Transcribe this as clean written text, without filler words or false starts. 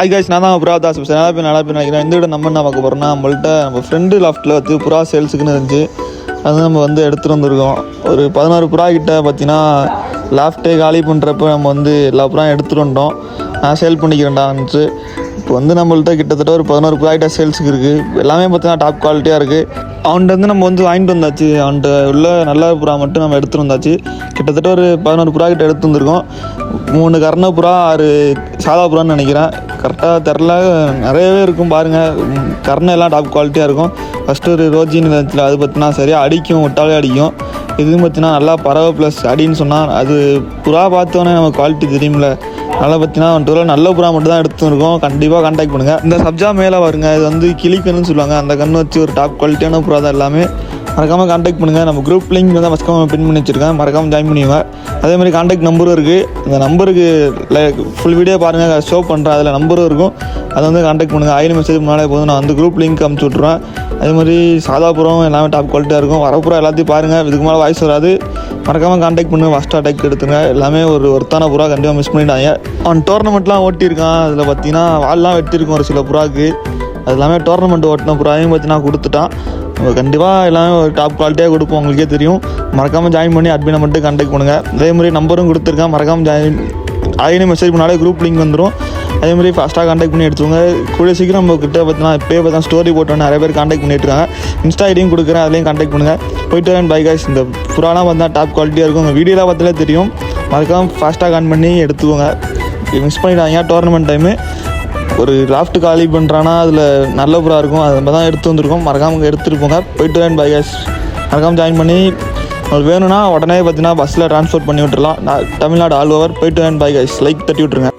Hi guys, நான் தான் புறா தாஸ் நல்லா பேர் நினைக்கிறேன். இந்த விட நம்ம என்ன பார்க்க போகிறோம்னா, நம்ம ஃப்ரெண்டு லாஃப்ட்டில் வந்து புறா சேல்ஸுக்குன்னு இருந்துச்சு. அது நம்ம வந்து எடுத்துகிட்டு வந்திருக்கோம். ஒரு 11 புறா கிட்ட பார்த்தீங்கன்னா லாஃப்ட்டே காலி பண்ணுறப்ப நம்ம வந்து எல்லா புறா எடுத்துகிட்டு வந்துட்டோம். நான் சேல் பண்ணிக்கிறேன்டான்னுச்சு. இப்போ வந்து நம்மள்ட்ட கிட்டத்தட்ட ஒரு 11 புறா கிட்ட சேல்ஸுக்கு இருக்குது. எல்லாமே பார்த்தீங்கன்னா டாப் குவாலிட்டியாக இருக்குது. அவன்கிட்ட வந்து நம்ம வந்து வாங்கிட்டு வந்தாச்சு. அவன்கிட்ட உள்ள நல்ல புறா மட்டும் நம்ம எடுத்துகிட்டு வந்தாச்சு. கிட்டத்தட்ட ஒரு 11 புறா கிட்ட எடுத்து வந்திருக்கோம். 3 கர்ண புறா, 6 சாதா புறான்னு நினைக்கிறேன். கரெக்டாக தெரில, நிறையவே இருக்கும் பாருங்கள். கர்ணம் எல்லாம் டாப் குவாலிட்டியாக இருக்கும். ஃபஸ்ட்டு ஒரு ரோஜின்னு இருந்துச்சுல, அது பார்த்தீங்கன்னா சரியாக அடிக்கும், விட்டாலே அடிக்கும். இதுவும் பார்த்தீங்கன்னா நல்லா பறவை ப்ளஸ் அடின்னு சொன்னால் அது புறா பார்த்தோன்னே நம்ம குவாலிட்டி தெரியும்ல. அதனால் பார்த்தீங்கன்னா வந்துட்டு நல்ல புறா மட்டும் தான் எடுத்துருக்கோம். கண்டிப்பாக கான்டாக்ட் பண்ணுங்கள். இந்த சப்ஜா மேலே வருங்க, இது வந்து கிளிக்கணுன்னு சொல்லுவாங்க. அந்த கன்று வச்சு ஒரு டாப் குவாலிட்டியான புறா தான் எல்லாமே. மறக்காமல் கான்டாக்ட் பண்ணுங்கள். நம்ம குரூப் லிங்க் வந்து மறக்காமல் பின் பண்ணி வச்சுருக்கேன். மறக்காமல் ஜாயின் பண்ணிடுங்க. அதேமாதிரி கான்டாக்ட் நம்பரும் இருக்குது. இந்த நம்பருக்கு ஃபுல் வீடியோ பாருங்கள், ஷோ பண்ணுறேன். அதில் நம்பரும் இருக்கும். அதை வந்து கான்டாக்ட் பண்ணுங்கள். ஆயிரம் மெசேஜ் முன்னாலே போதும், நான் வந்து குரூப் லிங்க் அனுப்பிச்சி விட்ருவேன். அதேமாதிரி சாதாபுரம் எல்லாமே டாப் குவாலிட்டியாக இருக்கும். வரப்புறம் எல்லாத்தையும் பாருங்கள். இதுக்கு மேலே வாய்ஸ் வராது. மறக்காமல் கான்டாக்ட் பண்ணுங்கள். ஃபஸ்ட் அட்டாக் எடுத்துங்க. எல்லாமே ஒரு ஒருத்தான புறா, கண்டிப்பாக மிஸ் பண்ணிட்டாங்க. அவன் டோர்னமெண்ட்லாம் ஓட்டியிருக்கான். அதில் பார்த்தீங்கன்னா வால்லாம் வெட்டியிருக்கும் ஒரு சில புறாவுக்கு. அது எல்லாமே டோர்னமெண்ட் ஓட்டின புறாவையும் பார்த்தீங்கன்னா கொடுத்துட்டான். நம்ம கண்டிப்பாக எல்லாமே ஒரு டாப் குவாலிட்டியாக கொடுப்போம், உங்களுக்கே தெரியும். மறக்காமல் ஜாயின் பண்ணி அட்மினை மட்டும் கான்டாக்ட் பண்ணுங்கள். அதேமாதிரி நம்பரும் கொடுத்துருக்கேன். மறக்காமல் ஜாயின் ஆயிரம் மெசேஜ் பண்ணாலே குரூப் லிங்க் வந்துடும். அதேமாதிரி ஃபாஸ்ட்டாக கான்டாக்ட் பண்ணி எடுத்துக்கோங்க. கூடிய சீக்கிரம் நம்ம கிட்ட பார்த்தீங்கன்னா இப்போயே பார்த்தா ஸ்டோரி போட்டோன்னு நிறைய பேர் கான்டாக்ட் பண்ணிட்டுருக்காங்க. இன்ஸ்டா ஐடியும் கொடுக்குறேன், அதுலேயும் கான்டாக்ட் பண்ணுங்கள். போய்ட்டு வரேன். By guys. இந்த புறாலாம் பார்த்தா டாப் குவாலிட்டியாக இருக்கும். உங்கள் வீடியோலாம் பார்த்தாலே தெரியும். மறக்காமல் ஃபாஸ்ட்டாக கான் பண்ணி எடுத்துக்கோங்க. மிஸ் பண்ணிட்டாங்க டோர்னமெண்ட் டைமு. ஒரு லாஃப்ட் காலி பண்ணுறான்னா அதில் நல்ல புறா இருக்கும். அது நம்ம தான் எடுத்து வந்திருக்கோம். மறக்காமல் எடுத்துகிட்டு போங்க. போய்ட்டு வரேன். By guys. மறக்காமல் ஜாயின் பண்ணி உங்களுக்கு வேணும்னா உடனே பார்த்தீங்கன்னா பஸ்ஸில் ட்ரான்ஸ்போர்ட் பண்ணி விட்டுருலாம். Tamil Nadu all over. போய்ட்டு வரேன். By guys. லைக் தட்டி விட்ருங்க.